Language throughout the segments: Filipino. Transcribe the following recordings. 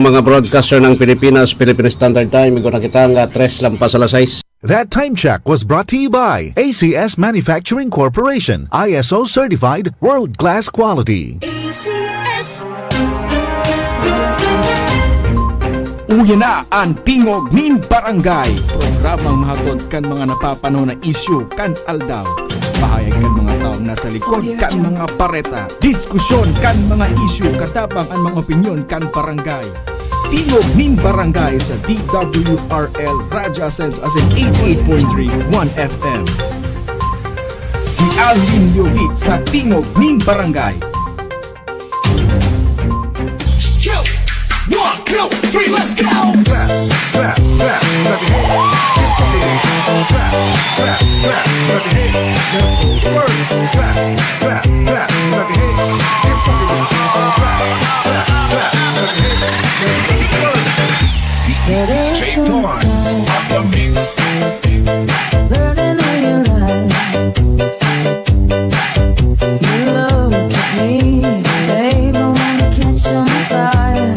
Mga broadcaster ng Pilipinas, Philippine Standard Time, ikaw na kita nga 3 lampas alas 6. That time check was brought to you by ACS Manufacturing Corporation, ISO certified, world-class quality. ACS. Uya na ang Tingog nin Barangay. Programang mahatod kan mga napapanahon na isyu kan aldaw. Bahayag kan mga taong nasa likod kan mga pareta. Diskusyon kan mga isyu katabang ang mga opinyon kan barangay. Tingog nin Barangay sa DWRL Radyo Ascens as in 88.3 1 FM. Si Alvin Yovit sa Tingog nin Barangay. 1, 2, 3, let's go! DJ Torrance on the mix. Burning in your eyes. You look at me, babe, I wanna catch on fire.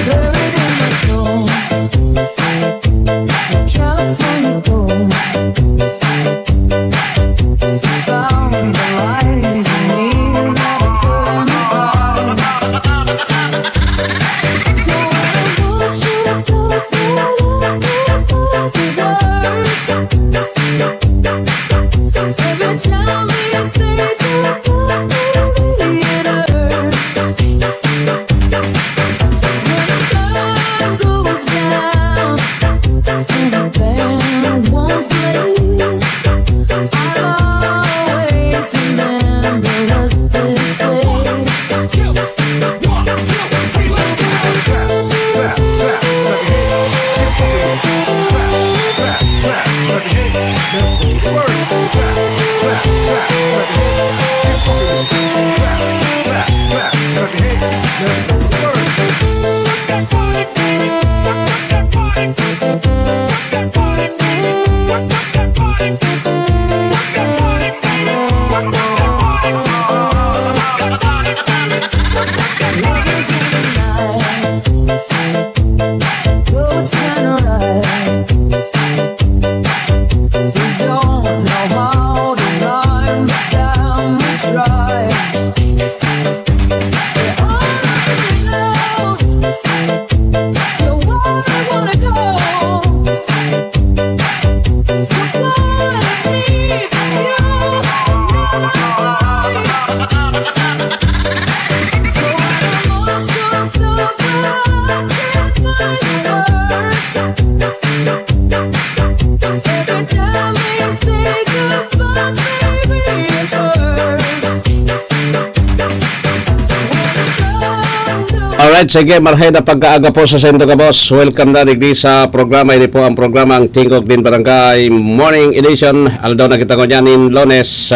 Buried in my soul, the California gold. Found the light in me that I couldn't hide. So I want you to talk it up, the words. Every time we say goodbye, baby, it hurts. When the sun goes down and the band won't play, I'll always remember us this way. 1, 2, 3, let's go! Roads turn right. We don't know how to rhyme, but damn, we try. We're all looking now. You're where I wanna go. You're part of me. You're mine. So I want you to know that I can't find words. Every time we say goodbye, baby, it hurts. Alright, sige, marhay na pagkaaga po sa Sendo ka boss. Welcome na digdi sa programa. Ini po ang programang Tingog din Barangay Morning Edition. Aldaw na kita ko dyan in Lones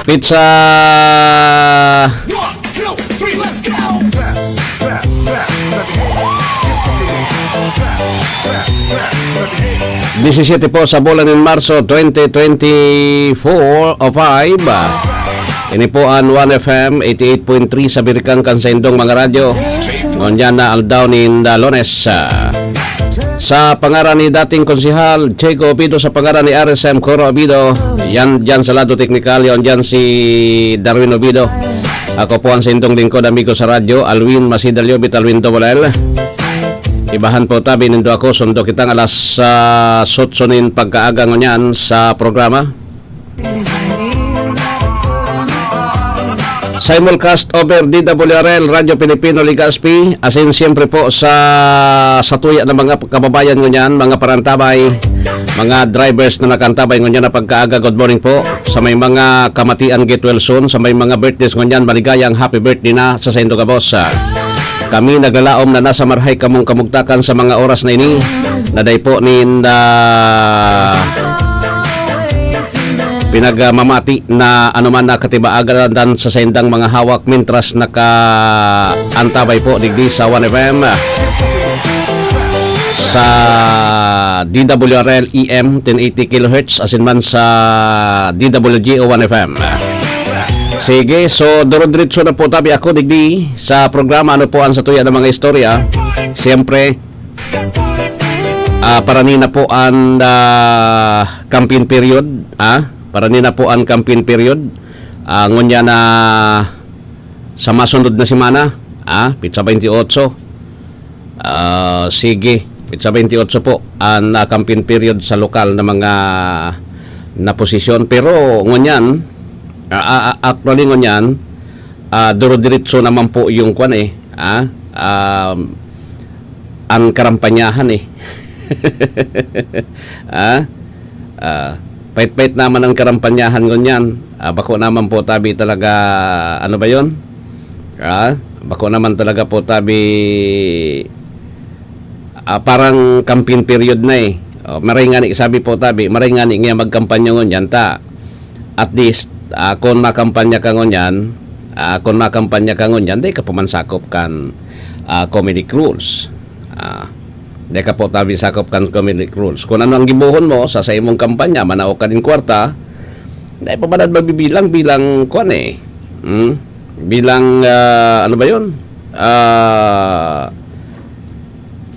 Pizza 1, 2, 3, let's go!17 po sa bulan ng Marso 2024 o 5. Ini po ang 1FM 88.3 sa Birkang Kansendong mga radyo. Ngunyan na aldaw ni Lones. Sa pangaran ni dating konsihal Checo Obido, sa pangaran ni RSM Coro Obido, yan dyan sa lado teknikal, yan dyan si Darwin Obido. Ako po ang sendong lingkod, amigo sa radyo, Alwin Masidalyo Alwin Dobolel. Ibahan po tabi nindo ako, sundo kitang alas sotsonin pagkaaga ngunyan sa programa. Simulcast over DWRL Radyo Pilipino Liga SP, asin siyempre po sa tuya ng mga kababayan ngunyan, mga parantabay, mga drivers na nakantabay ngunyan na pagkaaga, good morning po. Sa may mga kamatian, get well soon. Sa may mga birthdays ngunyan, maligayang happy birthday na sa Sendo ka boss. Kami naglalaom na nasa marhay kamong kamugtakan sa mga oras na ini. Naday po ni pinagmamati na anuman na katibaagan dan sa sendang mga hawak mintras nakaantabay po digdi sa 1FM sa DWRL EM 1080 kHz asin man sa DWGO 1FM. Sige, so duro-diretso na po tabi ako digdi sa programa ano po ang sa tuya ng mga istorya. Siyempre, para nina po ang campaign period, para nina po ang campaign period. Ngunya na sa masunod na semana, pizza 28. Sige, pizza 28 po ang campaign period sa lokal na mga na posisyon. Pero ngunyan, actually ngunyan, duro-diretso naman po yung kwan ang karampanyahan pait-pait naman ang karampanyahan ngunyan. Bako naman po tabi talaga, ano ba yun? Bako naman talaga po tabi parang campaign period na maray nga ni, sabi po tabi, maray nga ni nga magkampanya ngunyan ta. At least, kung makampanya ka ngunyan, di ka pumansakop kan comedic rules. Di ka po tabi sakop kan comedic rules. Kung ano ang gibuhon mo sa imong kampanya, manao ka din kwarta, di pa ba mabibilang bilang kuan bilang ano ba yun?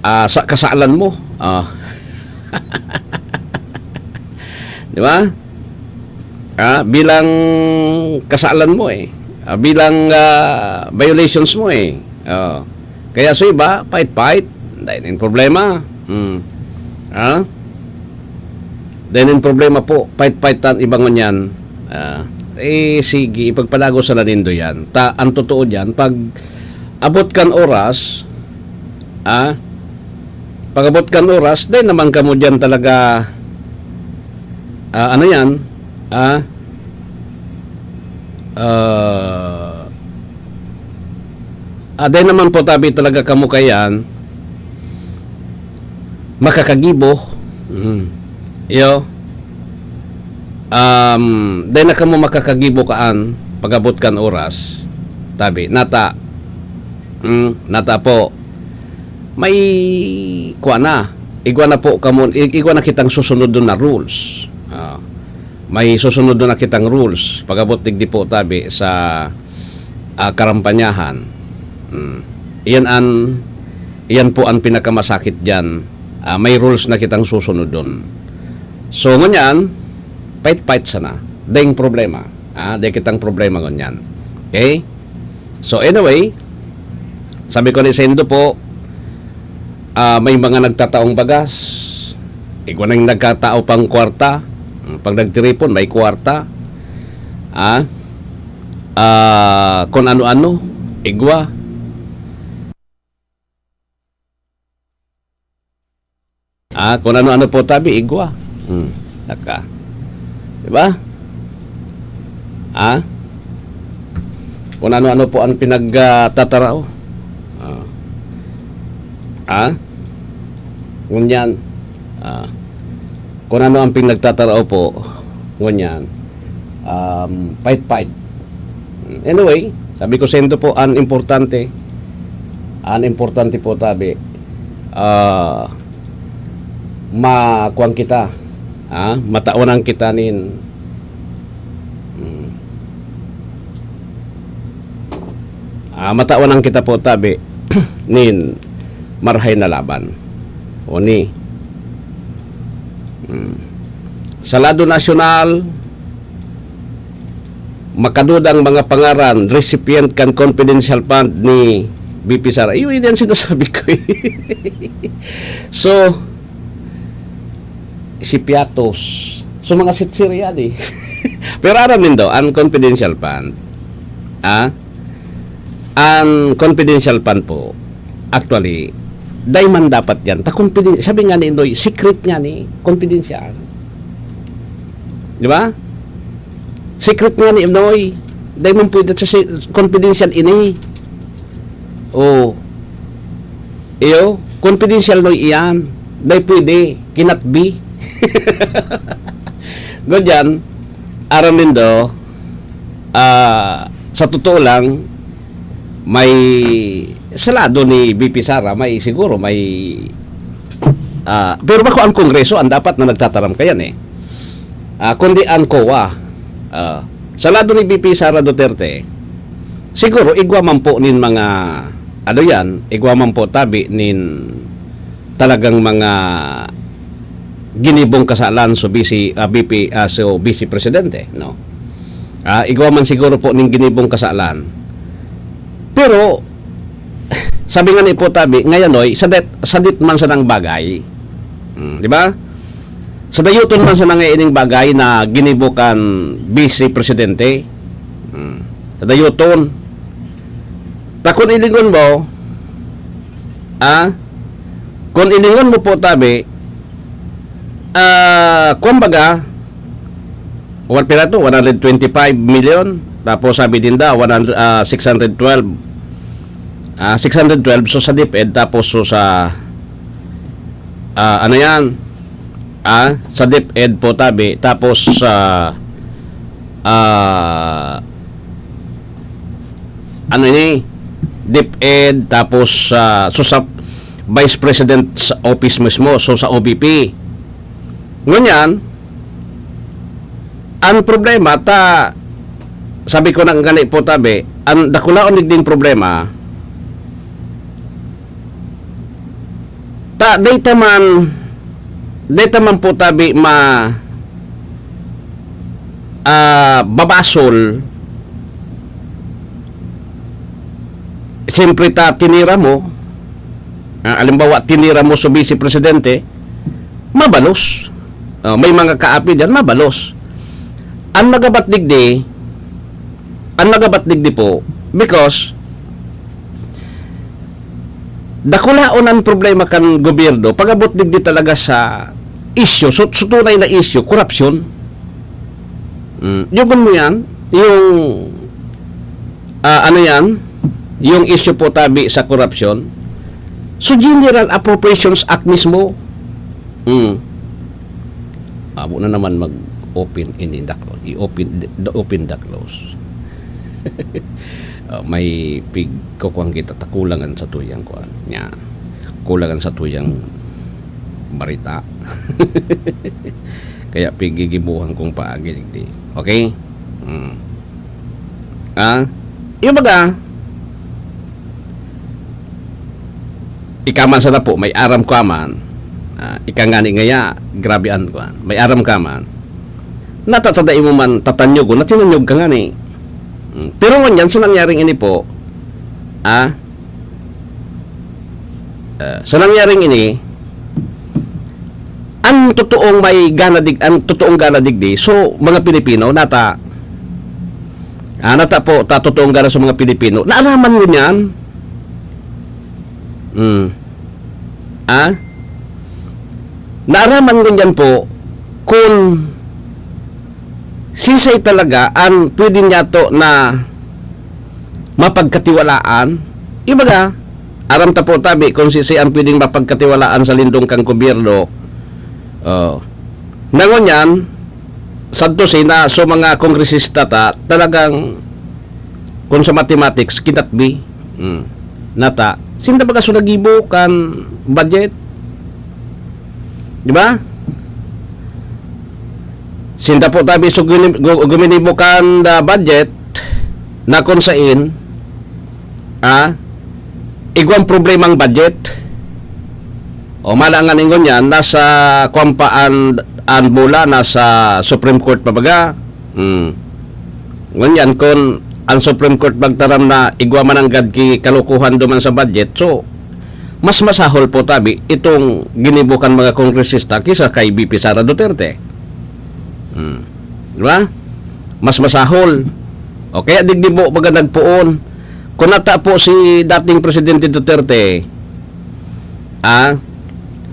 Sa kasalan mo. Di ba? Bilang kasalan mo bilang violations mo kaya so iba, fight dahil yung problema dahil yung problema po, fight tan ibang ngunyan sige, ipagpalago sa nanindo yan ang totoo dyan, pag abot kan oras pag abot kan oras, dahil naman ka mo dyan talaga ano yan dahil naman po tabi talaga kamukayan makakagibo dahil na kamo makakagibo kaan pagabot kan oras tabi nata po may kuha na igwa na po kamo, igwa na kitang susunod doon na rules may susunod doon na kitang rules pagabot digdi po tabi sa karampanyahan. Iyan po ang pinakamasakit dyan. May rules na kitang susunod doon. So ngunyan, fight sana dahing problema dahing kitang problema ngunyan. Okay, so anyway, sabi ko ni Sendo po, may mga nagtataong bagas, igwa nang nagkatao pang kwarta. Pag nagtiripon, may kwarta. Kung ano-ano, igwa. Kung ano-ano po tabi, igwa. Naka. Diba? Kung ano-ano po ang pinagtatarao. Ngunyan. Kung ano ang pinagtatarao po, ngunyan, fight. Anyway, sabi ko Sendo po, ang importante po tabi, makuang kita, mataunan kita nin, mataunan kita po tabi, nin, marhay na laban, o ni, sa lado nasyonal, makadudang mga pangaran, recipient kan confidential fund ni BP Sara. Yun yan sinasabi ko So, si Piatos. So, mga sitsir yan Pero aram din daw, ang confidential fund, ang confidential fund po, actually, dayman dapat yan. Sabi nga ni Indoy, secret nga ni, confidential. Di ba? Secret nga ni Indoy. Dayman pwede sa confidential ini. Confidential no iyan. Day pwede, cannot be. Ganyan, aram din do, sa totoo lang, may sa lado ni BP Sara, may siguro may pero bako ang Kongreso ang dapat na nagtataram kayan kundi ang COA sa lado ni BP Sara Duterte, siguro igwa man po nin mga ano yan, igwa man po tabi nin talagang mga ginibong kasalan so BP so Vice Presidente, no. Igwa man siguro po ning ginibong kasalan. Pero sabi nga ni po tabi ngayon oy sadit man sa nang bagay. Di ba? Sa dayuton man sa nangaining bagay na ginibukan Vice Presidente. Sa dayuton. Takon ilingon mo, kung ilingon mo po tabi, kumbaga, wala pira to, 125 million, tapos sabi din da, 612, so sa DepEd, tapos so sa, ano yan, sa DepEd po tabi, tapos sa, ano ini, DepEd, tapos so sa Vice President's Office mismo, so sa OBP. Ngunyan, ang problema, sabi ko nang gani po tabi, ang dakulaon din problema, data man po tabi babasol, siyempre tinira mo, alimbawa tinira mo sa Vice Presidente, mabalos. May mga kaapi diyan, mabalos. Ang nagabat digdi po, because dakulaon ang problema kan gobyerno, pagabot digdi talaga sa issue, so tunay na issue, corruption. Yung mo yan, yung ano yan, yung issue po tabi sa corruption, so General Appropriations Act mismo, abo na naman mag-open in the close. I-open the close. May pig kukuang kita takulangan sa tuyang kuan nya. Kulangan sa tuyang barita. Kaya pigigibuhan kong paagi digdi. Okay? Yung baga ikaman sa na po, may aram ko aman. Ikangani ngaya, grabean ko. May aram ka man. Natatadain mo man tatanyog na tinanyog ka ngani. Pero nganyan, sa nangyaring ini po, sa nangyaring ini, ang totoong gana digdi, so mga Pilipino, nata po, totoong gana sa mga Pilipino, naalaman mo niyan, naaraman ko dyan po kung sisay talaga ang pwede niya to na mapagkatiwalaan. Ibaga, aram ta po tabi kung sisay ang pwedeng mapagkatiwalaan sa lindong kang gobyerno. Nangon yan, sadto na so mga kongresista talagang kung sa mathematics, cannot be. Nata, sinda baga so nagibo kan budget? Di ba? Sinda po tabi so guminibo kan budget na kung sain igwang problemang budget o malangan ingon yan nasa kwampaan an bola nasa Supreme Court pabaga ngunyan kung ang Supreme Court magtaram na igwa man ang gadki kalukuhan duman sa budget, so mas masahol po tabi itong ginibukan mga kongresista kisa kay BP Sara Duterte. Diba? Mas masahol. O kaya digdibo baga nagpuon. Kung nata po si dating Presidente Duterte,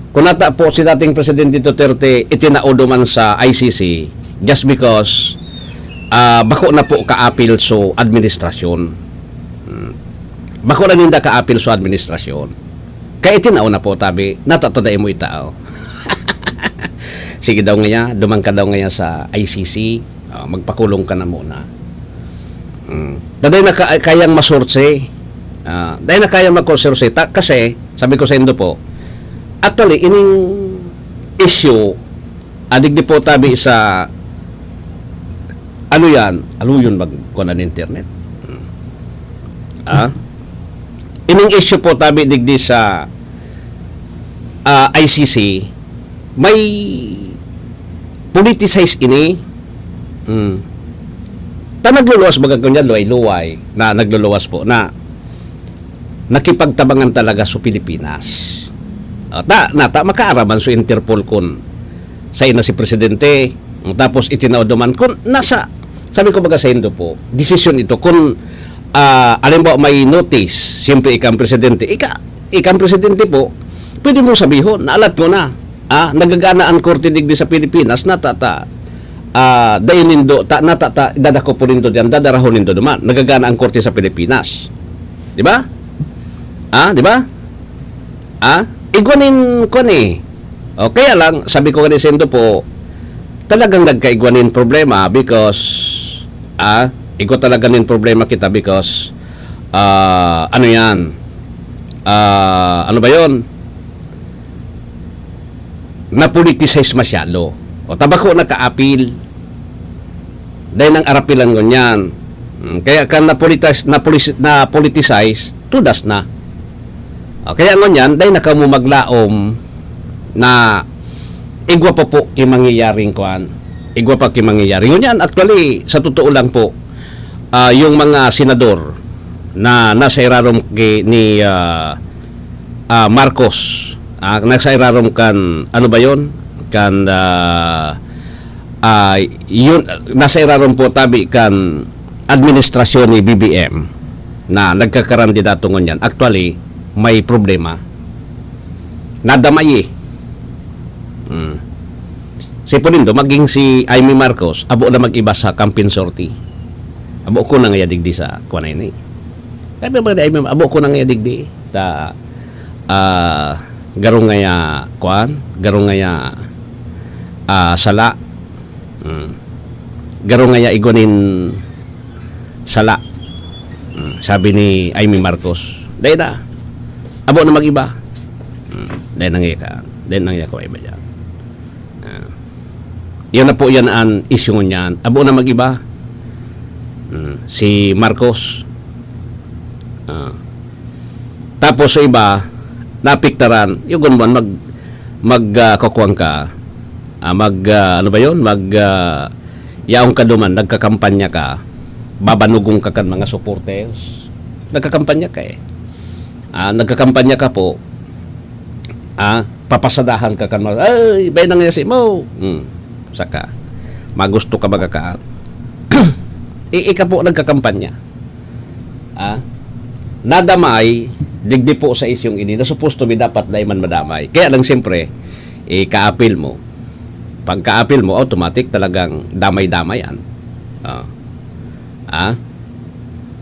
kung nata po si dating Presidente Duterte itinaudo man sa ICC just because bako na po ka-appeal so administrasyon. Bako na ninda ka-appeal so administrasyon. Kaya itinao na po tabi, natataday mo itao. Sige daw nga, dumang ka daw nga sa ICC, magpakulong ka na muna. Daday na kayang masurse. Daday na kayang magkonsurse. Kasi, sabi ko sa indo po, actually, ining issue, adig di po tabi sa ano yan? Ano yun magkuha ng internet? Ining issue po tabi digdi sa ICC, may politicize ini. Nagluluwas baga kunya luway na nagluluwas po na nakipagtabangan talaga sa Pilipinas. Makaaraman sa Interpol kun sa ina si Presidente, tapos itinauduman kun nasa, sabi ko baga sa Indo po, desisyon ito kung alam ba may notice, siyempre ikang Presidente, ikang Presidente po, pwede mo sabihin, naalat ko na, nagagana ang korte digdi sa Pilipinas, dainindo, dadako po nindo diyan, dadarahon nindo naman, nagagana ang korte sa Pilipinas. Di ba? Di ba? Igwanin ko ni. O kaya lang, sabi ko kanina po, talagang nagkaigwanin problema because, iko talaga nin problema kita because, ano yan? Ano ba yon? Na-politicize masyado. O tabako naka-appeal. Dahil nang arapilan ko niyan. Kaya kan na-politicize, tudas na. O, kaya ngon yan, dahil nakamumaglaom na igwa pa po kimangyayaring kuan. Igwa pa kimangyayaring. Ngon yan, actually, sa totoo lang po, yung mga senador na nasa irarom ni Marcos, nasa irarom kan, ano ba yon? Kan, yun, nasa irarom po tabi kan administrasyon ni BBM na nagkakarandidato ngon yan. Actually, may problema. Nadamay Si Ponindo, maging si Amy Marcos, abo na mag-iba sa campaign sortie. Abo ko na nga digdi sa kuha na yun. Kaya ba Amy, abo ko na nga digdi ta garong nga kuan, garong nga sala. Garong nga igunin sala. Sabi ni Amy Marcos, dahil na, abo na mag-iba. Dahil nangyay ko iba dyan. Yan na po yan ang issue niyan. Abo na mag-iba. Si Marcos. Tapos sa iba, napiktaran, yung gunman, magkakuwang ka, ano ba yun? Yaong ka duman, nagkakampanya ka, babanugong ka kan mga supporters. Nagkakampanya ka nagkakampanya ka po, papasadahan ka kan mga, ay, bay nangyasi mo. Saka, magusto ka magakaan. Ika po nagkakampanya. Nadamay, digdi po sa isyong ini, na supposed to be dapat na man madamay. Kaya lang siyempre, ka-appeal mo. Pagka-appeal mo, automatic talagang damay-damay yan.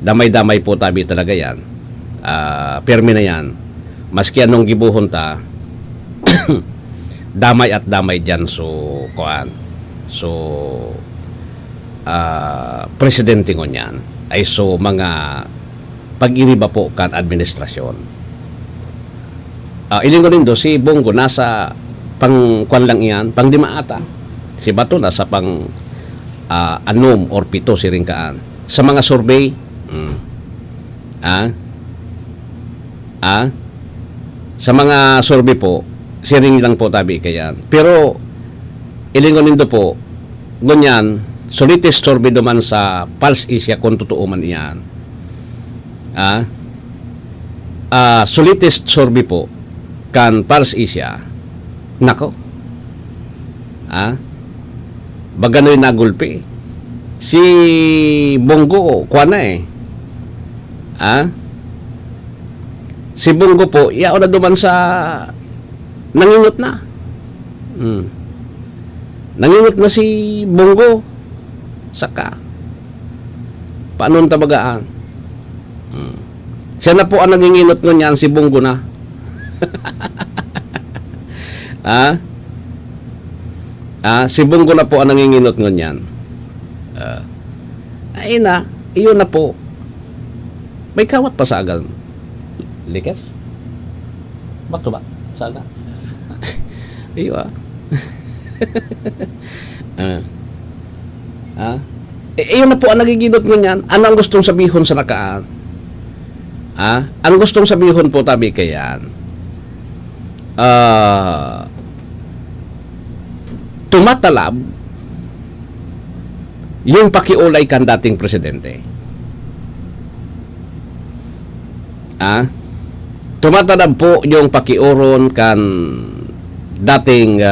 Damay-damay po tabi talaga yan. Permi na yan. Maski anong gibuhon ta, damay at damay dyan presidente ko niyan ay mga pag-iriba po kan administrasyon. Iling ko rin do, si Bongo nasa pang-kwan lang iyan, pang lima ata. Si Bato nasa pang anom or pito si ringkaan. Sa mga survey, sa mga survey po, siring lang po tabi kayan. Pero, ilingon nindo po, ganyan, so latest survey duman sa Pulse Asia kung totoo man iyan. So latest survey po, kan Pulse Asia, nako, bagano'y nagulpi. Si Bongo, kuha na si Bongo po, yao na duman sa nangingot na. Nangingot na si Bongo. Saka. Paano tabagaan? Siya na po ang nanginginot nun yan, si Bongo na. Si Bongo na po ang nanginginot nun yan. Ay na, iyon na po. May kawat pa sa agal. Likas? Bato ba? Sana? Iyo Yun na po ang nagigidot mo niyan. Ano ang gustong sabihin sa nakaan? Ang gustong sabihin po tabi kayan, tumatalab yung pakiulay kan dating presidente. Tumatalab po yung pakiuron kan dating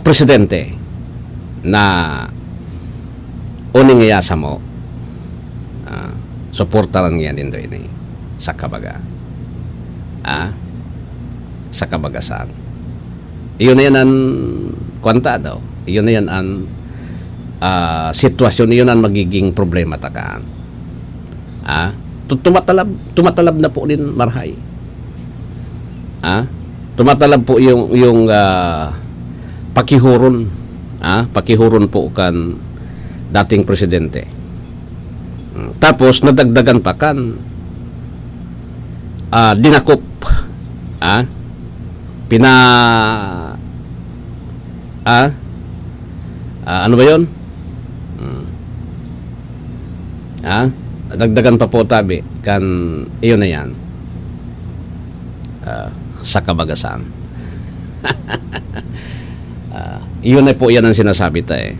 presidente na uning iyasa mo. Suporta lang yan din doon sa kabaga. Sa kabagasan. Iyon na yan ang kwanta daw. Iyon na yan ang sitwasyon. Iyon ang magiging problema takaan. Tumatalab na po din marhay. Tumatalab po yung pakihuron. Pakihuron po kan dating presidente. Tapos nadagdagan pa kan dinakop ano ba yun? Nadagdagan pa po tabi kan iyon na yan sa kabagasan. Iyon na po yan ang sinasabi tayo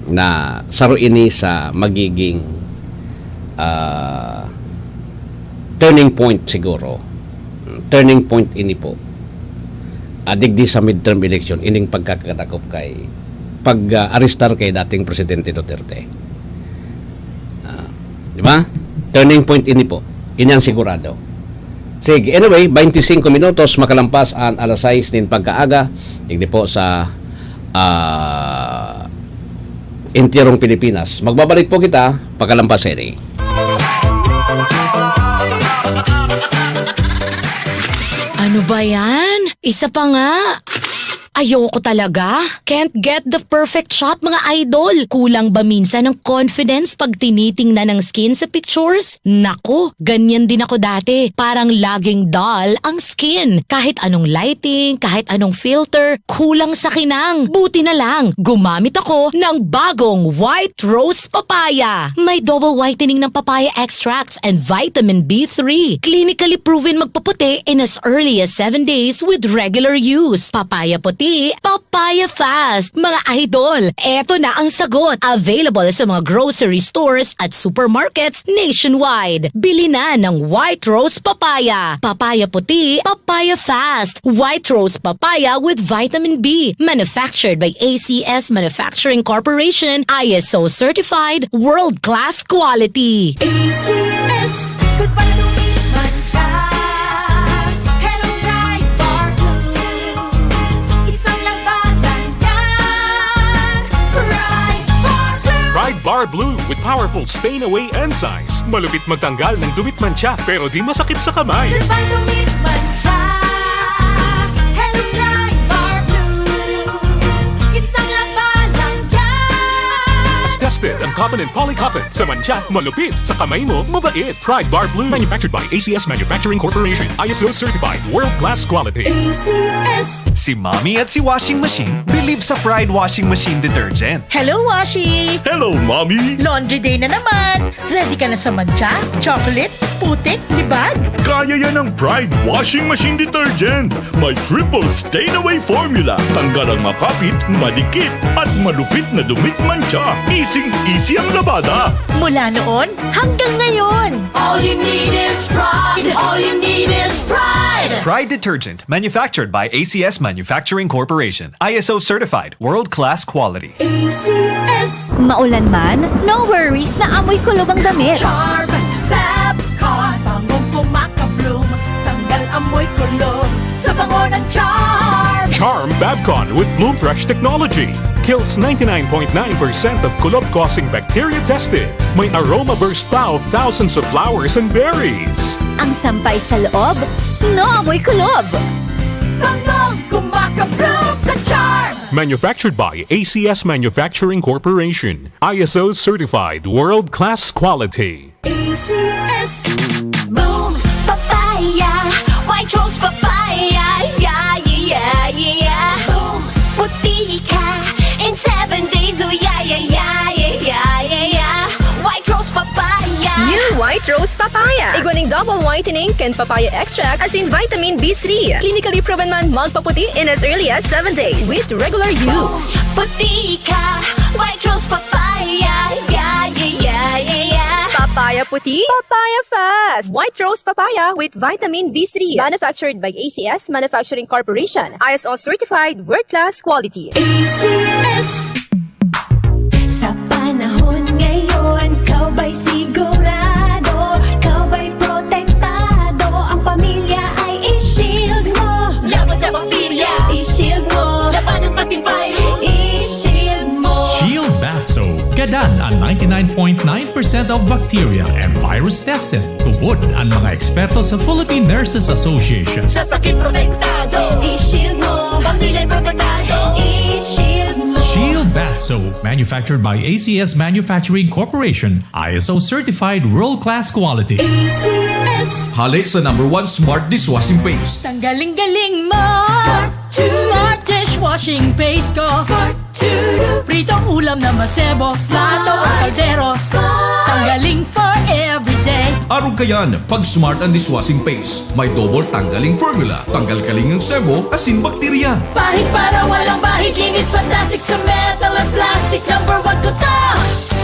na saruini sa magiging turning point siguro. Turning point ini po. Digdi sa midterm election ining pagkakatakop kay pag-arestar kay dating presidente Duterte. Di ba? Turning point ini po. Ini ang sigurado. Sige, anyway, 25 minutos makalampas ang alas 6 din pagkaaga. Digdi po sa Intirong Pilipinas. Magbabalik po kita pagkalampas ini. Ano ba yan? Isa pa nga. Ayoko talaga. Can't get the perfect shot, mga idol. Kulang ba minsan ng confidence pag tinitingnan ng skin sa pictures? Naku, ganyan din ako dati. Parang laging dull ang skin. Kahit anong lighting, kahit anong filter, kulang sa kinang. Buti na lang, gumamit ako ng bagong White Rose Papaya. May double whitening ng papaya extracts and vitamin B3. Clinically proven magpaputi in as early as 7 days with regular use. Papaya puti, papaya fast. Mga idol, eto na ang sagot. Available sa mga grocery stores at supermarkets nationwide. Bili na ng White Rose Papaya. Papaya puti, papaya fast. White Rose Papaya with vitamin B. Manufactured by ACS Manufacturing Corporation. ISO certified, world-class quality. ACS, goodbye to me, Mancha. Hello, bright bar blue. Isang labanan yan. Bright bar blue. Pride Bar Blue with powerful stain-away enzymes. Malupit magtanggal ng dumit mancha pero di masakit sa kamay. Goodbye to me, Mancha. Hello, bright bar blue. Isang labanan yan. As tested ang cotton and polycotton. Sa mancha, malupit. Sa kamay mo, mabait. Pride Bar Blue. Manufactured by ACS Manufacturing Corporation. ISO certified. World-class quality. ACS. Si Mommy at si Washing Machine believe sa Pride Washing Machine Detergent. Hello, Washi! Hello, Mommy! Laundry day na naman! Ready ka na sa mancha, chocolate, putik, libag? Kaya yan ang Pride Washing Machine Detergent. May triple stain-away formula. Tanggal ang makapit, madikit, at malupit na dumit mancha. Easy ang labada. Mula noon hanggang ngayon! All you need is pride. All you need is pride. Pride Detergent, manufactured by ACS Manufacturing Corporation. ISO certified, world-class quality. ACS. Maulan man, no worries na amoy kulob ang damit. Charm, Fabcon, bangong kumakabloom. Tanggal amoy kulob sa bango ng Charm. Charm Babcon with Bloom Fresh technology. Kills 99.9% of kulob-causing bacteria tested. May aroma burst pa of thousands of flowers and berries. Ang sampay sa loob, no amoy kulob. Bangong kumakabloom sa Charm. Manufactured by ACS Manufacturing Corporation. ISO certified world-class quality. ACS. Boom, papaya. White Rose Papaya. Yeah, yeah, yeah. Boom, puti ka. In 7 days, oh yeah, yeah, yeah, yeah. White Rose Papaya. Iguaning double whitening and papaya extract as in vitamin B3. Clinically proven man magpaputi in as early as 7 days with regular use. Puti ka, White Rose Papaya. Yeah, yeah, yeah, yeah, yeah. Papaya puti, papaya fast. White Rose Papaya with vitamin B3. Manufactured by ACS Manufacturing Corporation. ISO certified world-class quality. ACS. Sa panahon ngayon, kau ba'y sigurado? Kau ba'y protektado? Ang pamilya ay i-shield mo. Laban sa bakterya, i-shield mo. Laban ng pati virus, i-shield mo. Shield Bath Soap. Gadan ang 99.9% of bacteria and virus tested. Tubod ang mga eksperto sa Philippine Nurses Association. Sa sakit protektado, i-shield mo. Pamilya protektado, i-shield mo. Shield Bath Soap, manufactured by ACS Manufacturing Corporation, ISO certified world-class quality. ACS. Hali sa #1 Smart Dishwashing Paste. Tanggaling-galing mo! Smart dishwashing paste ko! Pritong ulam na masebo, plato o kaldero. Tanggaling for everyday. Araw kayan, pag Smart ang Dishwashing Paste, may double tanggaling formula. Tanggal kaling ng sebo, asin bakterya. Bahid para walang bahid, linis fantastic sa metal at plastic. #1 ko to!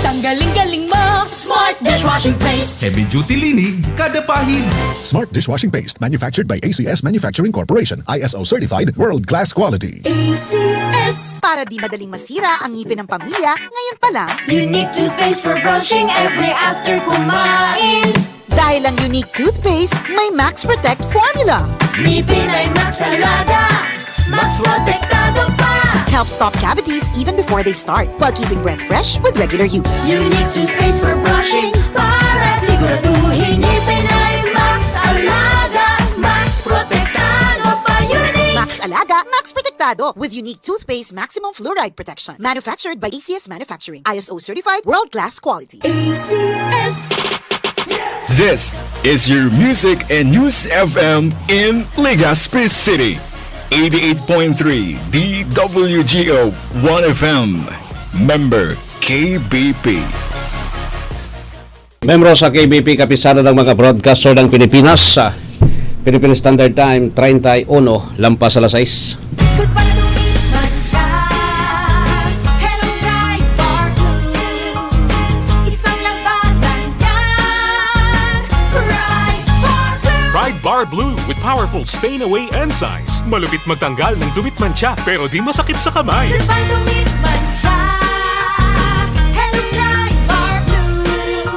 Tanggaling-galing mo! Smart dishwashing paste. Heavy duty linig, kada pahid. Smart Dishwashing Paste, manufactured by ACS Manufacturing Corporation, ISO certified, world-class quality. ACS. Para di madaling masira ang ngipin ng pamilya, ngayon pa lang. Unique toothpaste for brushing every after kumain. Dahil ang unique toothpaste, may Max Protect formula. Ngipin ay Max Alaga. Max protektado pa. Helps stop cavities even before they start, while keeping breath fresh with regular use. Unique toothpaste for brushing para siguraduhin ngipin ay Max Alaga. Max protektado pa. Unique. Max Alaga, Max Protectado with unique toothpaste maximum fluoride protection. Manufactured by ACS Manufacturing. ISO certified world-class quality. ACS. This is your Music and News FM in Legazpi City. 88.3 DWGO 1FM. Member KBP. Membro sa KBP, kapisada ng mga broadcaster ng Pilipinas sa Philippine Standard Time, 31, lampas alas 6. Goodbye to me, Mancha. Hello, bright bar blue. Isang labanan yan. Bright bar blue. Pride Bar Blue with powerful stain-away enzymes. Malupit magtanggal ng dumit mancha pero di masakit sa kamay. Goodbye to me, Mancha. Hello, bright bar blue.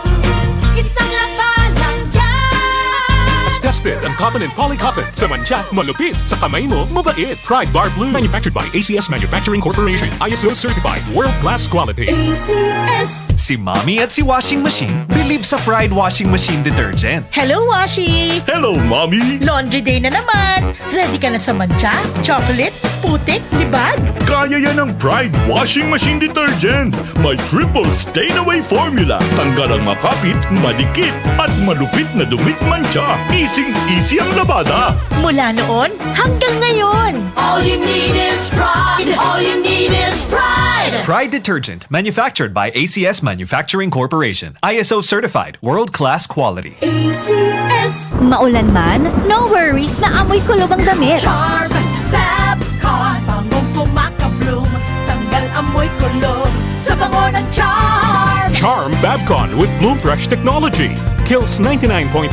Isang labanan yan. As tested ang cotton and polycotton. Sa mancha, malupit. Sa kamay mo, mabait. Pride Bar Blue. Manufactured by ACS Manufacturing Corporation. ISO certified world-class quality. ACS. Si Mommy at si Washing Machine believe sa Pride Washing Machine Detergent. Hello, Washi! Hello, Mommy! Laundry day na naman! Ready ka na sa mancha, chocolate, putik, libag? Kaya yan ang Pride Washing Machine Detergent. May triple stain-away formula. Tanggal ang makapit, madikit, at malupit na dumit mancha. Easy ang labada. Mula noon hanggang ngayon! All you need is pride. All you need is pride. Pride Detergent, manufactured by ACS Manufacturing Corporation. ISO certified world-class quality. ACS. Maulan man, no worries na amoy kulob ang damit. Charm, Fabcon, bangong kumakabloom, tanggal amoy kulob sa bango ng charm. Charm Fabcon with Bloom Fresh technology. Kills 99.9%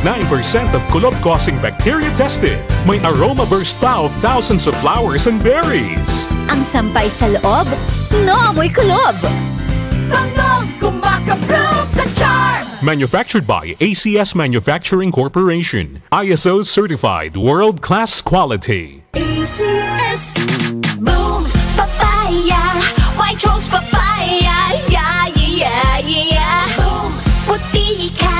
of kulob-causing bacteria tested. May aroma burst pa of thousands of flowers and berries. Ang sampay sa loob, no amoy kulob. Bangong kumakabloom sa charm. Manufactured by ACS Manufacturing Corporation. ISO certified world-class quality. ACS. Boom, papaya. White Rose Papaya. Yeah, yeah, yeah, yeah. Boom, puti ka.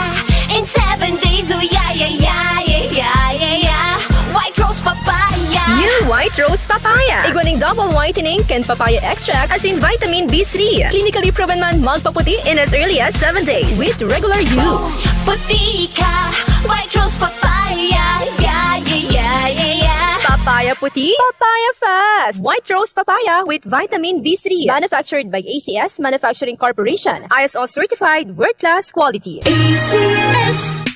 In 7 days, oh yeah, yeah, yeah, yeah, yeah, yeah, yeah. White Rose Papaya. New White Rose Papaya. Iguaning double whitening and papaya extract as in vitamin B3. Clinically proven man magpaputi in as early as 7 days with regular use. Puti ka. White Rose Papaya. Yeah, yeah, yeah, yeah, yeah. Papaya Papaya puti, papaya fast. White rose papaya with vitamin B3. Manufactured by ACS Manufacturing Corporation. ISO certified world-class quality. ACS.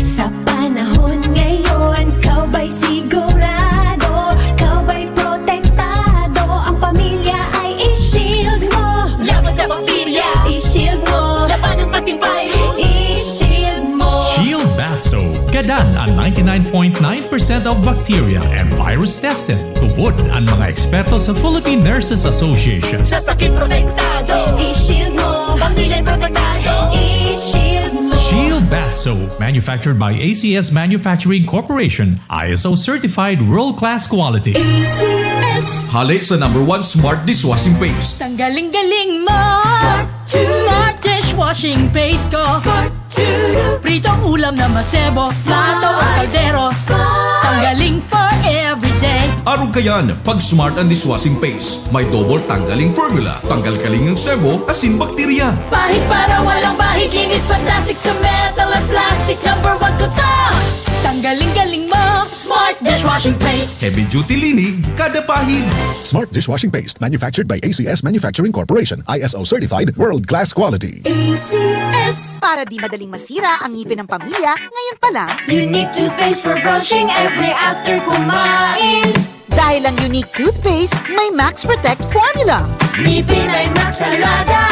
Sa panahon ngayon, kau ba'y sigurado? Kau ba'y protektado? Ang pamilya ay i-shield mo. Laban sa bakterya, I-shield mo. laban ng pati virus. I-shield mo. Shield Bath Soap. Gadan ang 99.9% of bacteria and virus tested. Tubod ang mga eksperto sa Philippine Nurses Association. Sa sakit protektado, I-shield mo. pamilya protektado. I-shield mo. Shield Bath Soap, manufactured by ACS Manufacturing Corporation, ISO certified world-class quality. ACS. Hali sa #1 Smart Dishwashing Paste. Tanggaling-galing mo. Smart dishwashing paste ko. Pritong ulam na masebo, plato o kaldero. Tanggaling for everyday. Arog kayan, pag Smart ang Dishwashing Paste, may double tanggaling formula. Tanggal kaling ng sebo, asin bakterya. Bahid para walang bahid, linis fantastic sa metal at plastic. #1 ko to. Tanggaling-galing mo. Smart dishwashing paste. Heavy duty linig, kada pahid. Smart Dishwashing Paste, manufactured by ACS Manufacturing Corporation. ISO certified, world-class quality. ACS. Para di madaling masira ang ngipin ng pamilya, ngayon pa lang, Unique toothpaste for brushing every after kumain. dahil ang unique toothpaste, may Max Protect formula. Ngipin ay Max Alaga.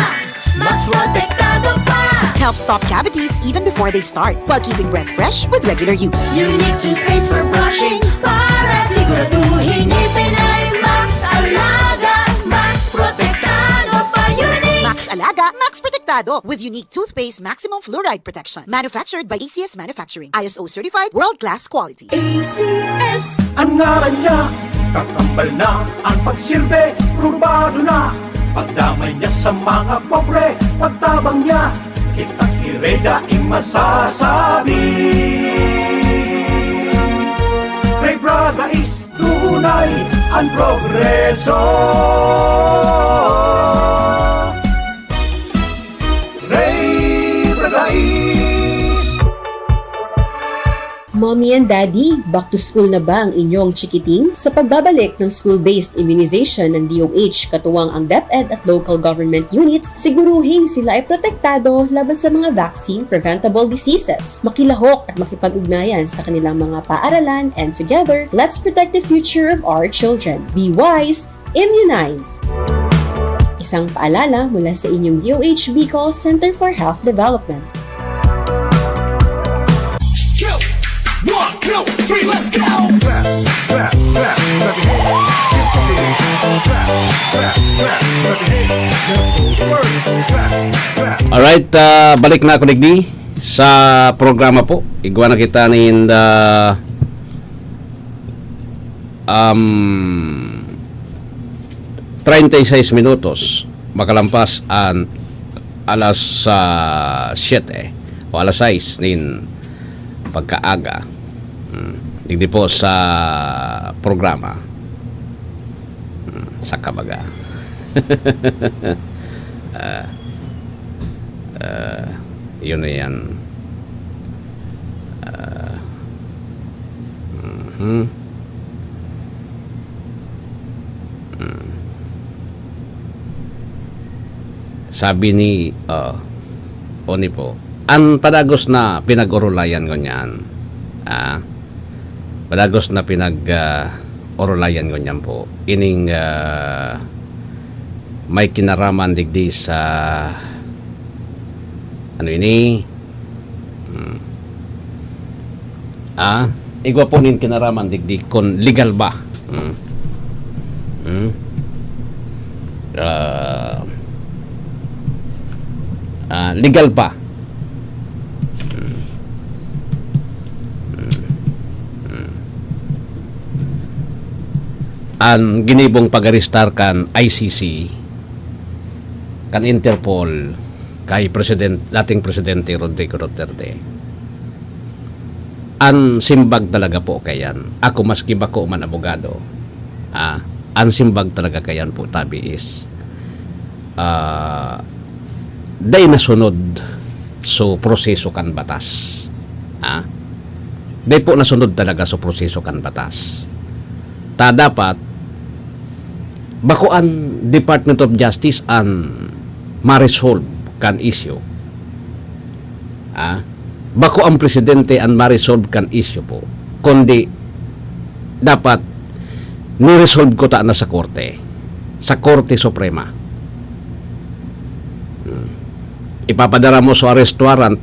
Max protektado pa. Helps stop cavities even before they start, while keeping breath fresh with regular use. Unique toothpaste for brushing para siguraduhin ngipin ay Max Alaga. Max protektado pa. Unique. Max Alaga, Max Protectado with unique toothpaste maximum fluoride protection. Manufactured by ACS Manufacturing. ISO certified, world-class quality. ACS. Ang ngaran niya, kakambal na ang pagsilbi, probado na. Pagdamay niya sa mga pobre, pagtabang niya, kitang kireda masasabi. Ray Braga is tunay ang progreso. Ray Braga is Mommy and Daddy, back to school na ba ang inyong chikiting? Sa pagbabalik ng school-based immunization ng DOH katuwang ang DepEd at local government units, siguruhing sila ay protektado laban sa mga vaccine-preventable diseases. Makilahok at makipag-ugnayan sa kanilang mga paaralan, and together, let's protect the future of our children. Be wise, immunize! Isang paalala mula sa inyong DOH Bicol Center for Health Development. 1, 2, 3, let's go! Alright, balik na ako digdi sa programa po. Igwa na kita in the 36 minutos makalampas ang alas 7 o alas 6 nin pagkaaga. Digdi po sa programa sa Kabaga. Yun na yan. Sabi ni Oni po, ang padagos na pinag-urulayan ko niyan. Padagos na pinag-urulayan ko niyan po. Ining may kinaraman digdi sa ano ini? Igwa po nin kinaraman digdi kon legal ba? Legal pa. Ang ginibong pag-aristar kan ICC kan Interpol kay dating presidente Rodrigo Duterte. Ang simbag talaga po kayan. Ako maski bako man abogado. Ang simbag talaga kayan po tabi is day nasunod so proseso kan batas. Day po nasunod talaga so proseso kan batas. ta dapat bako ang Department of Justice an ma-resolve kan issue. Bako ang presidente ang ma-resolve kan issue po. Kundi dapat ni-resolve ko ta na sa korte. Sa Korte Suprema. Ipapadara mo sa arrest warrant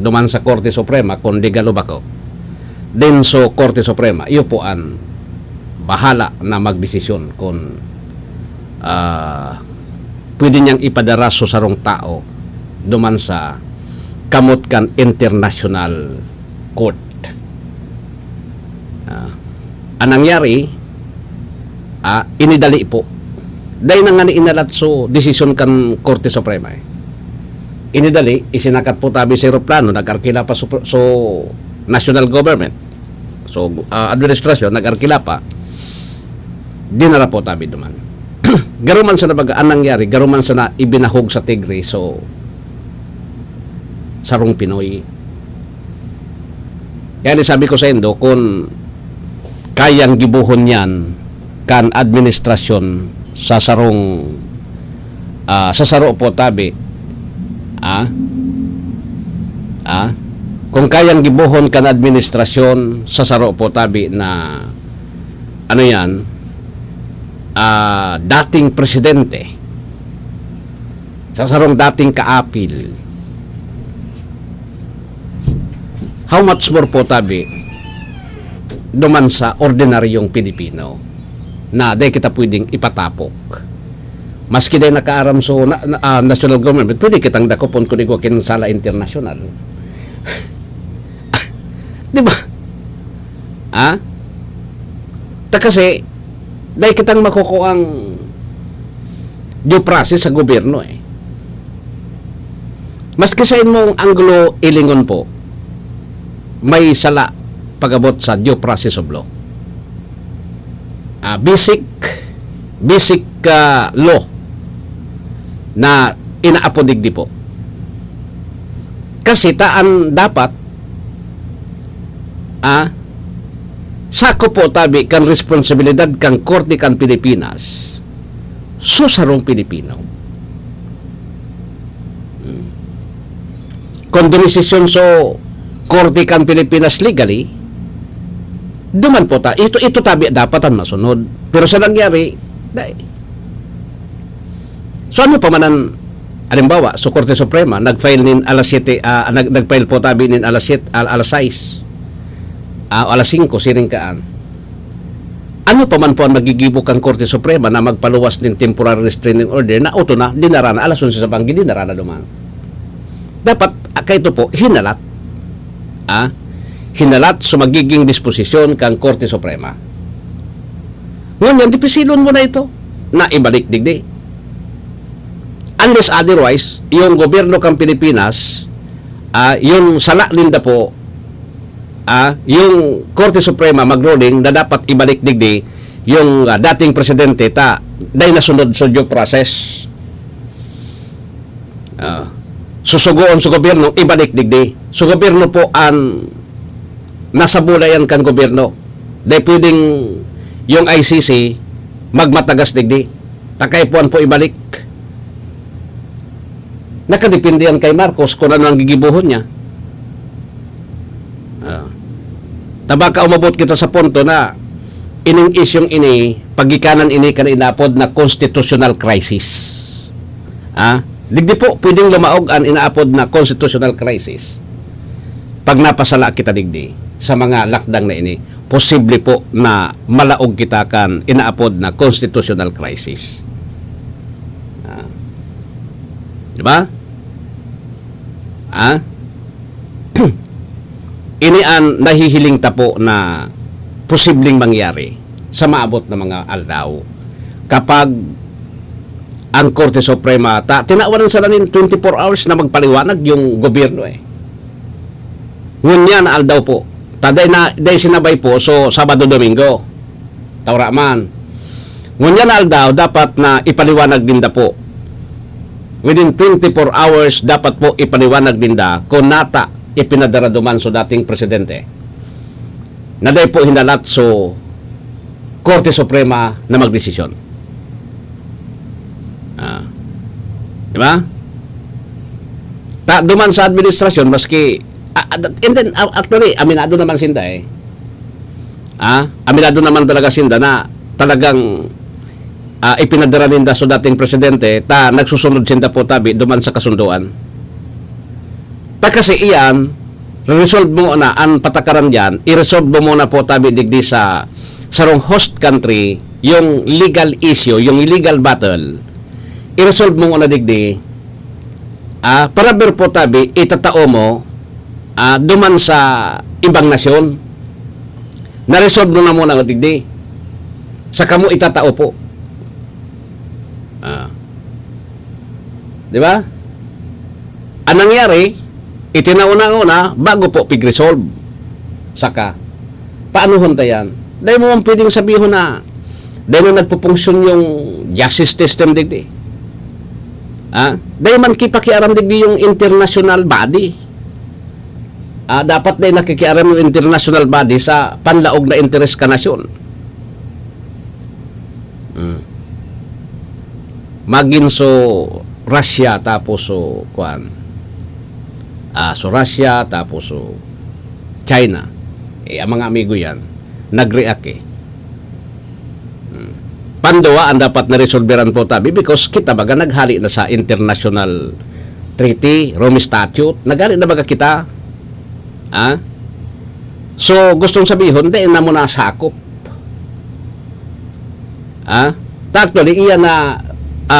duman sa Korte Suprema kung legalo bako. Then so Korte Suprema, iyo po ang bahala na magdesisyon kung pwede niyang ipadara sa sarong tao duman sa kamot kan International Court. Ang nangyari, inidali po. Dahil na nga inalat so desisyon kan Korte Suprema. Inidali, isinakat po tabi sa aeroplano, nag-arkila pa so national government. So, administrasyon, nag-arkila pa. Dinara po tabi duman. Garuman sa nabagaan nangyari, garuman sa na ibinahog sa Tigre, so sarong Pinoy. Kaya sabi ko sa Indo, kung kayang gibuhon yan kan administrasyon sa sarong sa saro po tabi kung kayang gibuhon kan administrasyon sa saro po tabi na ano yan dating presidente sa sarong dating kaapil, how much more po tabi duman sa ordinaryong Pilipino na di kita pwedeng ipatapok. Maski di nakaaram so national government, pwede kitang dakopon kung ikaw kinsala international. Di ba? Kasi dahil kitang makukuha ang due process sa gobyerno eh. Maski sa imong anggulo ilingon po, may sala pagabot sa due process of law. Basic law na inaapodigdi po. Kasi taan dapat sako po tabi kan responsibilidad kan Korte kan Pilipinas susarong Pilipino. Kung decisyon so Korte kan Pilipinas legally, duman po ta. Ito tabi dapat ang masunod. Pero sa nangyari, so ano pa manan, alimbawa, so Korte Suprema, nag-file nin alas 7, nag-file po tabi nin alas 7, alas 6, alas 5, siringkaan. Ano pa man po ang magigibo kang Korte Suprema na magpaluwas ng temporary restraining order na auto na, dinara na, alas 11 sa banggi, dinara na duman. Dapat, ito po, hinalat. Hinalat sa magiging disposisyon kang Korte Suprema. Ngunyan, dipisilon mo na ito na ibalik digdi. Unless otherwise, yung gobyerno kang Pilipinas, yung sala linda po, yung Korte Suprema mag-ruling na dapat ibalik digdi yung dating presidente dahil nasunod sa due process. Susugoon sa gobyerno, ibalik digdi. So gobyerno po ang nasa bulayan kan gobyerno. Dahil pwedeng yung ICC magmatagas digdi. Takaypuan po ibalik. Nakadepende yan kay Marcos kung ano ang gigibuhon niya. Tabaka umabot kita sa punto na ining isyong ini, pagikanan ini kan inapod na constitutional crisis. Digdi po, pwedeng lumaog ang inaapod na constitutional crisis. Pag napasala kita digdi sa mga lakdang na ini, posible po na malaog kita kan inaapod na constitutional crisis. Diba? Ini ang nahihiling tapo na posibleng mangyari sa maabot na mga aldaw kapag ang Korte Suprema tinawanan sa lanin 24 hours na magpaliwanag yung gobyerno eh. Ngunyan aldaw po. Day sinabay po so Sabado Domingo. Tawra man. Ngunyan aldaw dapat na ipaliwanag din da po. Within 24 hours dapat po ipaliwanag din da kung nata ipinadara duman so dating presidente. Naday po hinalat so Korte Suprema na magdesisyon. Di ba? Duman sa administrasyon, maski, and then, actually, aminado naman Sinda aminado naman talaga Sinda na talagang ipinadala ninda sa dating presidente, nagsusunod Sinda po tabi, duman sa kasunduan. Kasi iyan, resolve mo na, ang patakaran dyan, i-resolve mo muna po tabi digdi sa sarong host country, yung legal issue, yung legal battle, i-resolve mo na digdi, para po tabi, itatao mo, duman sa ibang nasyon, na-resolve mo na muna digdi, saka mo itatao po. Di ba? Ang nangyari, itinauna-una, bago po pig-resolve. Saka, paano huntayan? Dahil mo pwedeng sabihin na dahil na nagpupunksyon yung justice system digdi. Dahil man kipakiaram digdi yung international body. Dapat dahil nakikiaram yung international body sa panlaog na interes ka nasyon. Magin so Russia tapos so so Russia tapos so China. Ang mga amigo yan nag-react Pandawa ang dapat na resolveran po tabi because kita baga naghali na sa international treaty, Rome Statute, naghali na baga kita. So gustong sabihin dahil na muna sakop. Actually iyan na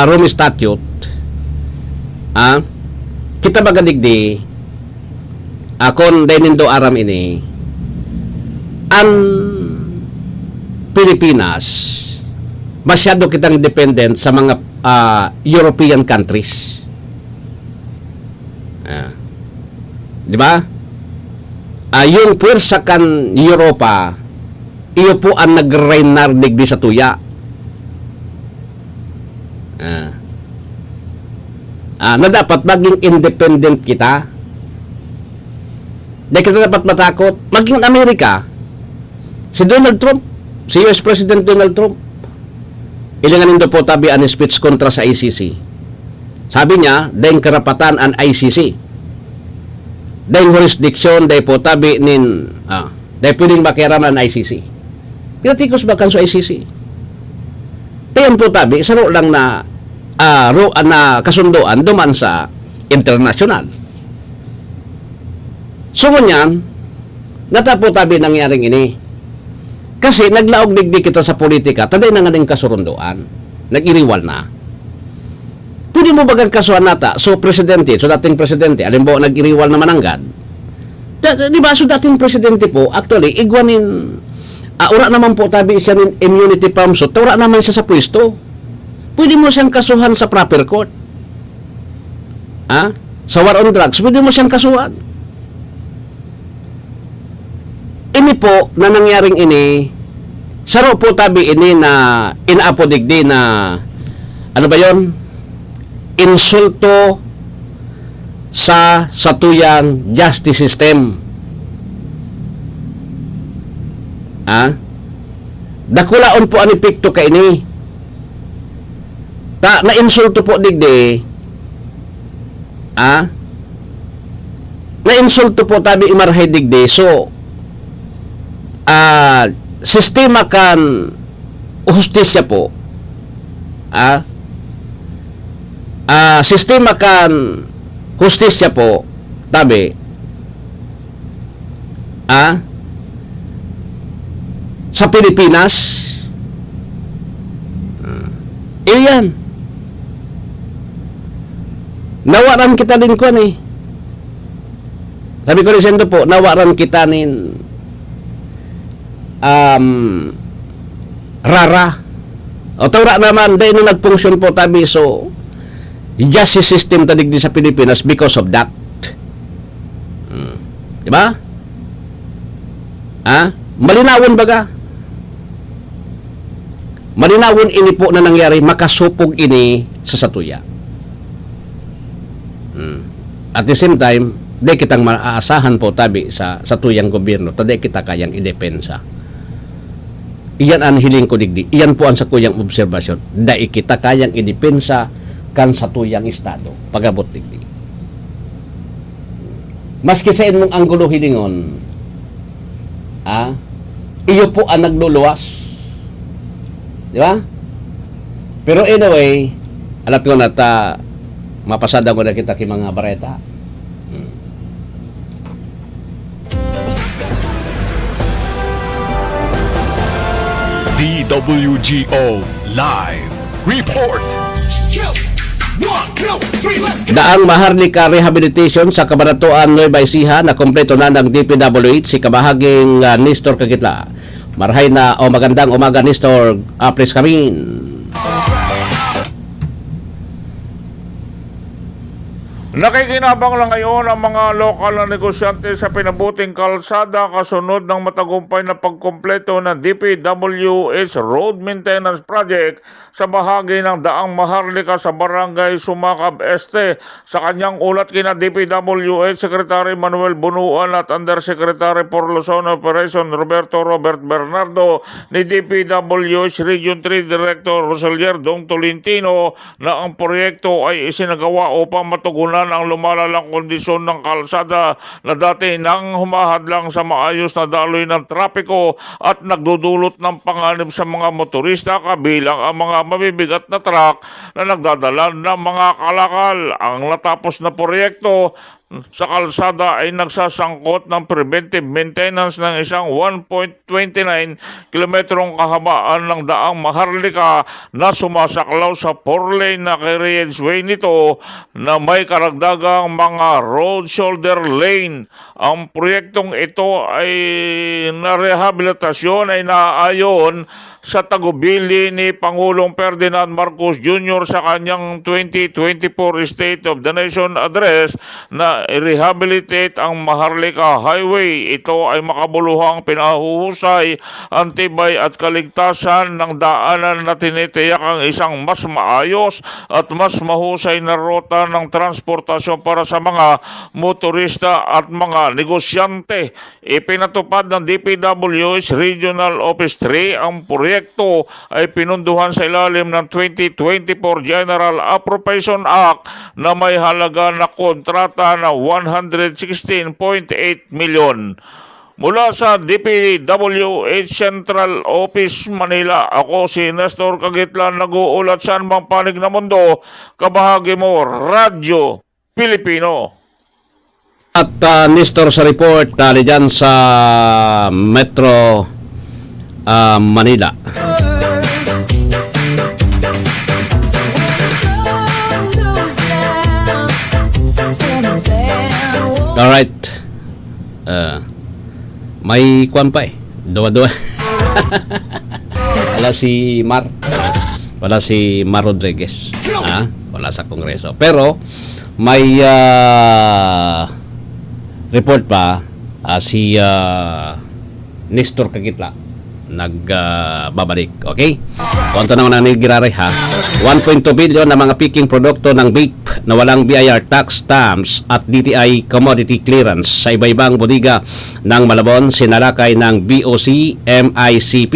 Rome Statute kita baga digdi kon dahil nindo aram ini ang Pilipinas masyado kitang dependent sa mga European countries. Di ba? Yung puwersa kan Europa, iyo po ang nag-reinar digdi sa tuya. Na dapat maging independent kita. Dahil kita dapat matakot. Maging Amerika, si Donald Trump, si US President Donald Trump, ilanganin do po tabi ang speech kontra sa ICC. Sabi niya, dahil karapatan ang ICC. Dahil jurisdiction, dahil po tabi dahil pwedeng makiaraman ang ICC. Pinatikos ba kan sa ICC? Tayan po tabi, saro lang na kasunduan duman sa international. So ngunyan, natapo tabi nangyaring ini. Kasi naglaog digdi kita sa politika, taday na nga ng kasurunduan. Nag-iriwal na. Pwede mo bagang kasuhan nata, so presidente, so dating presidente, alimbawa nag-iriwal na mananggad. Di ba, so dating presidente po, actually, igwanin, ura naman po tabi siya ng immunity from suit, ura naman siya sa pwesto. Pwede mo siyang kasuhan sa proper court. Sa war on drugs, pwede mo siyang kasuhan. Ini po, na nangyaring ini, saro po tabi ini na inaapo digdi na, ano ba yon? Insulto sa satuyang justice system. Dakulaon po ang epekto ka ini. Na insulto po digdi, na insulto po tabi imarhay digdi, so, sistema kan hustisya po, sistema kan hustisya po tabi sa Pilipinas iyan nawaran kita din ko sabi ko rin sendo po, nawaran kita nin rara o tawra naman dahil na nagpunksyon po tabi so justice system tadig di sa Pilipinas because of that. Diba? Malinawon baga? Malinawon ini po na nangyari, makasupog ini sa satuya. At the same time, di kitang maaasahan po tabi sa tuyang gobyerno, tadi kita kayang idepensa. Iyan ang hiling ko digdi. Iyan po ang sa kuyang obserbasyon. Dai kita kayang idepensa kan sa tuyang estado. Pagabot digdi. Maski sa mong anggulo hilingon, iyo po ang nagluluwas. Di ba? Pero anyway, alam ko na mapasada mo na kita kay mga bareta. DWGO Live Report. Daang Maharlika Rehabilitation sa Kabanatuan Nueva Ecija na kompleto na ng DPWH si kabahaging Nestor Kagitla. Marhay na o magandang umaga Nestor, please come in. Nakikinabang lang ngayon ang mga lokal na negosyante sa pinabuting kalsada kasunod ng matagumpay na pagkumpleto ng DPWH Road Maintenance Project sa bahagi ng Daang Maharlika sa Barangay Sumakab Este. Sa kanyang ulat kina DPWH Secretary Manuel Bunuan at Undersecretary for Luzon Operation Robert Bernardo, ni DPWH Region 3 Director Rosalier Dong Tolentino na ang proyekto ay isinagawa upang matugunan ang lumalalang kondisyon ng kalsada na dati nang humahadlang sa maayos na daloy ng trapiko at nagdudulot ng panganib sa mga motorista kabilang ang mga mabibigat na truck na nagdadala ng mga kalakal. Ang natapos na proyekto sa kalsada ay nagsasangkot ng preventive maintenance ng isang 1.29 kilometrong kahabaan ng Daang Maharlika na sumasaklaw sa 4-lane na carriageway nito na may karagdagang mga road shoulder lane. Ang proyektong ito ay na rehabilitasyon ay naayon sa tagubili ni Pangulong Ferdinand Marcos Jr. sa kanyang 2024 State of the Nation Address na i-rehabilitate ang Maharlika Highway. Ito ay makabuluhang pinahuhusay, antibay at kaligtasan ng daanan na tinitiyak ang isang mas maayos at mas mahusay na rota ng transportasyon para sa mga motorista at mga negosyante. Ipinatupad ng DPWH Regional Office 3 ang proyekto ay pinunduhan sa ilalim ng 2024 General Appropriation Act na may halaga na kontrata na 116.8 million. Mula sa DPWH Central Office Manila, ako si Nestor Kagitla, nag-uulat sa anumang panig na mundo, kabahagi mo Radyo Pilipino. At Nestor sa report dyan sa Metro Manila. Alright. May kwan pa Dua-dua. Wala si Mar. Wala si Mar Rodriguez. Wala sa Kongreso. Pero may report pa si Nestor Kagitla nagbabalik. Okay? Konto naman ang nagiraray ha. 1.2 billion na mga picking produkto ng vape na walang BIR tax stamps at DTI commodity clearance sa iba-ibang bodega ng Malabon sinalakay ng BOC MICP.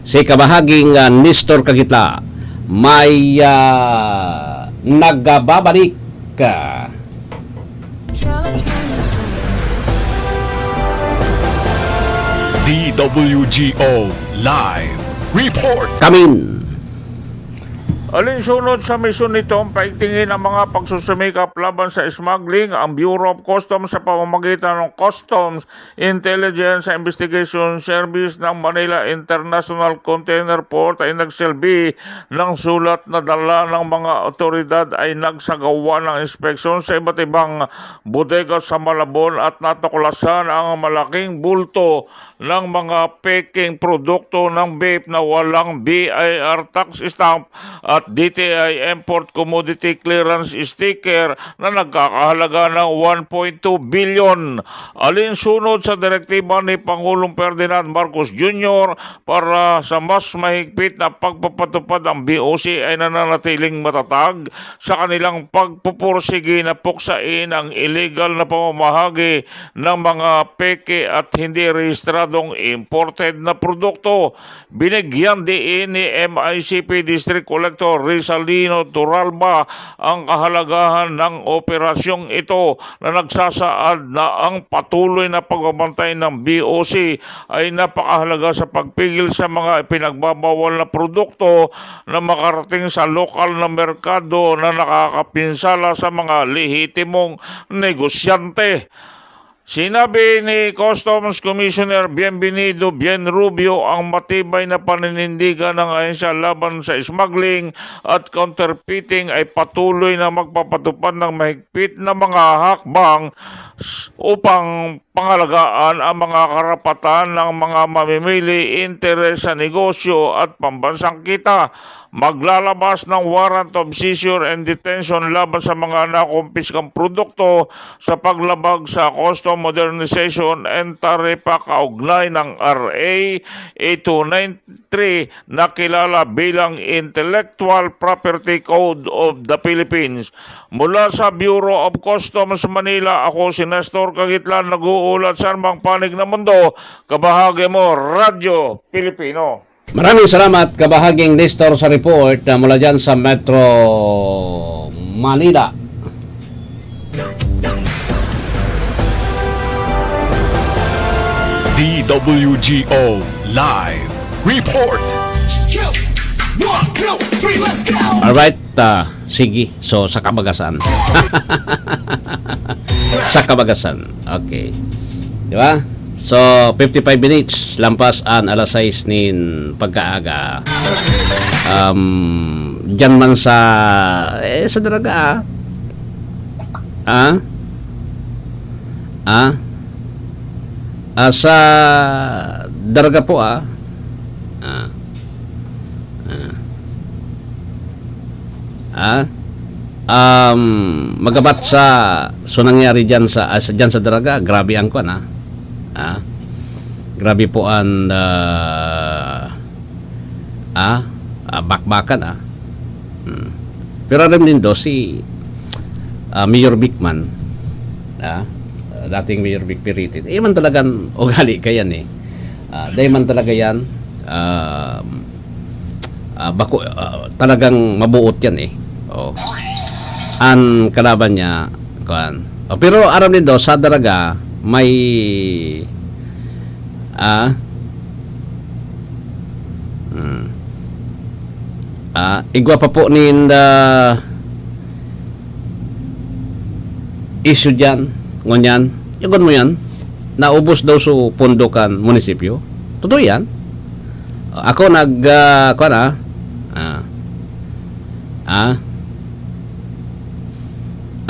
Si kabahaging Nestor Kagitla may nagbabalik DWGO Live Report. Kamin. Alinsunod sa misyon nito ang paigtingin ang mga pagsusumikap laban sa smuggling, ang Bureau of Customs sa pamamagitan ng Customs Intelligence Investigation Service ng Manila International Container Port ay nagsilbi ng sulat na dala ng mga otoridad ay nagsagawa ng inspeksyon sa iba't ibang bodega sa Malabon at natuklasan ang malaking bulto ng mga peking produkto ng vape na walang BIR tax stamp at at DTI Import Commodity Clearance Sticker na nagkakahalaga ng 1.2 billion. Alinsunod sa direktiba ni Pangulong Ferdinand Marcos Jr. para sa mas mahigpit na pagpapatupad ang BOC ay nananatiling matatag sa kanilang pagpupursige na puksain ang illegal na pamamahagi ng mga peke at hindi rehistradong imported na produkto. Binigyan din ni MICP District Collector Rizalino Turalba ang kahalagahan ng operasyong ito na nagsasaad na ang patuloy na pagbabantay ng BOC ay napakahalaga sa pagpigil sa mga pinagbabawal na produkto na makarating sa lokal na merkado na nakakapinsala sa mga lehitimong negosyante. Sinabi ni Customs Commissioner Bienvenido Bienrubio ang matibay na paninindigan ng ahensya laban sa smuggling at counterfeiting ay patuloy na magpapatupad ng mahigpit na mga hakbang upang pangalagaan ang mga karapatan ng mga mamimili, interes sa negosyo at pambansang kita. Maglalabas ng warrant of seizure and detention laban sa mga nakumpiskang produkto sa paglabag sa Custom Modernization and Tarifa kaugnay ng RA 8293 na kilala bilang Intellectual Property Code of the Philippines. Mula sa Bureau of Customs Manila, ako si Nestor Kagitlan, nag-uulat sa Armang Panig na Mundo, kabahagi mo, Radyo Pilipino. Maraming salamat, kabahaging Nestor, sa report mula dyan sa Metro Manila. DWGO Live Report. Alright, sige. So, sa kabagasan. Sa kabagasan. Okay. Di ba? So, 55 minutes lampas an alas 6 nin pagkaaga. Diyan man sa sa daraga. Sa daraga po magabat sa so nangyari diyan sa daraga, grabe ang kuan grabe po ang bakbakan pero alam din do si Mayor Bigman dating Mayor Big Piritin man talagang ugali kayan dahil man talaga yan bako talagang mabuot yan ang kalaban niya kuan pero aram din do sa daraga may igwa pa po nin issue dyan ngunyan yung mo yan naubos daw sa pondokan munisipyo totoo yan ako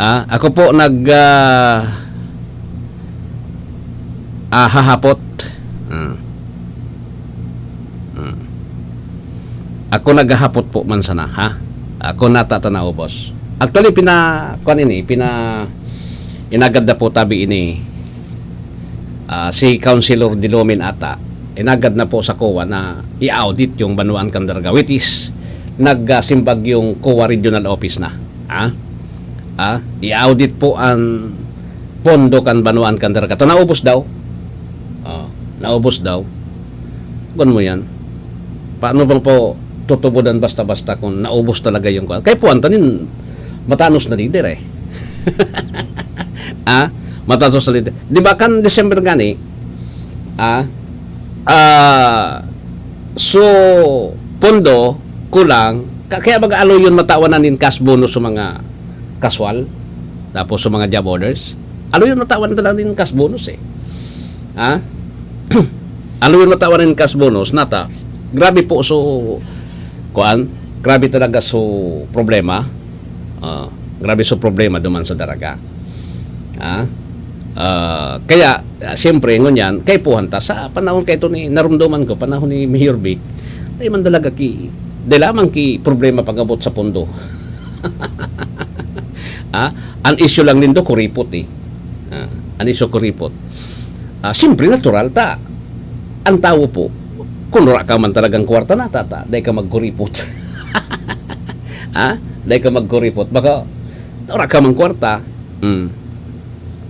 ako po hahapot. Ako naghahapot po man sana, Ako natatanaw, boss. Actually, inagad na po tabi ini si Councilor Dilomin ata. Inagad na po sa COA na i-audit yung Banuan Candarga, which is nagsimbag yung COA Regional Office na. I-audit po ang pondo kan Banuan Candarga. Ito naubos daw. Naubos daw. Kung mo yan. Paano bang po tutubudan basta-basta kung naubos talaga yung kuwan? Kaya po, Antonin, matanos na leader matanos na leader. Di ba kan December gani, so, pondo, kulang, kaya mag-alo yun matawanan in cash bonus sa mga kaswal, tapos sa mga job orders. Alo yun matawanan talaga din cash bonus Alo yun matawanan in cash bonus, nata. Grabe po grabe talaga problema. Grabe problema duman sa daraga. Kaya siyempre kay puhanta sa panahon kay ito ni narumduman ko panahon ni Mayor Vic ay man talaga Di lamang ki problema pagabot sa pondo. Ang issue lang nindo kuripot eh. Ang issue kuripot. Siyempre natural ta. Ang tao po, kung wala ka man talagang kwarta na tata, dahil ka magkuripot. Dahil ka magkuripot. Baka, wala ka man kwarta.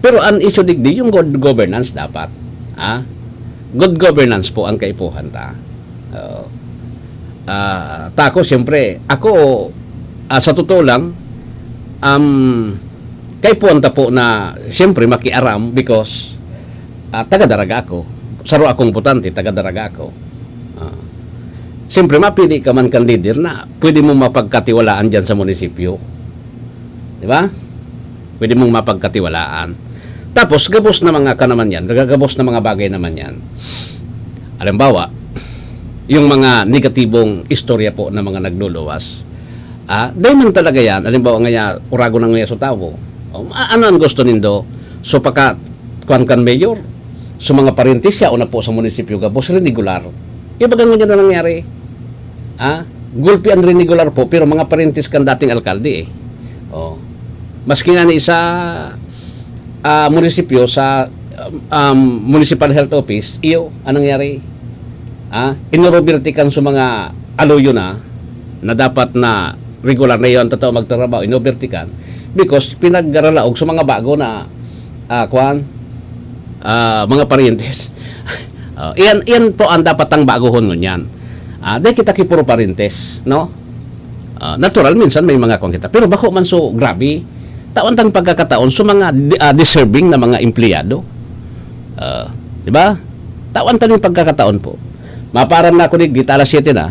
Pero ang issue digdi, yung good governance dapat. Good governance po ang kaipuhan ta. Tako, siyempre, ako, sa totoo lang, kaipuhan ta po na, siyempre, makiaram because taga-daraga ako. Saro akong butante, taga-daraga ako. Siyempre, mapili ka man kang leader na pwede mong mapagkatiwalaan dyan sa munisipyo. Di ba? Pwede mong mapagkatiwalaan. Tapos, gabos na mga ka naman yan, gagabos na mga bagay naman yan. Halimbawa, yung mga negatibong istorya po na mga nagluluwas, dahil man talaga yan, halimbawa nga urago na nga sa tao, ano ang gusto nindo? So, pagka kuwan kan mayor, so mga parintis siya, una po sa munisipyo gabos, renigular. Ibagang nyo na nangyari. Gulpi ang renigular po, pero mga parintis kan dating alkalde eh. Maski nga ni isa munisipyo sa Municipal Health Office, iyo, anong nangyari? Inobirtikan sa mga aloyo na dapat na regular na yun totoo magtrabaho, inobirtikan because pinaggaralaog sa mga bago na mga parintes. Iyan po ang dapat ang bagohon ngunyan. Dahil kita kipuro parintes, no? Natural, minsan may mga kwan kita. Pero bako man so grabe, taon tang pagkakataon sa mga deserving na mga empleyado. Di ba? Taon tang pagkakataon po. Maparam na ako di alas 7 na.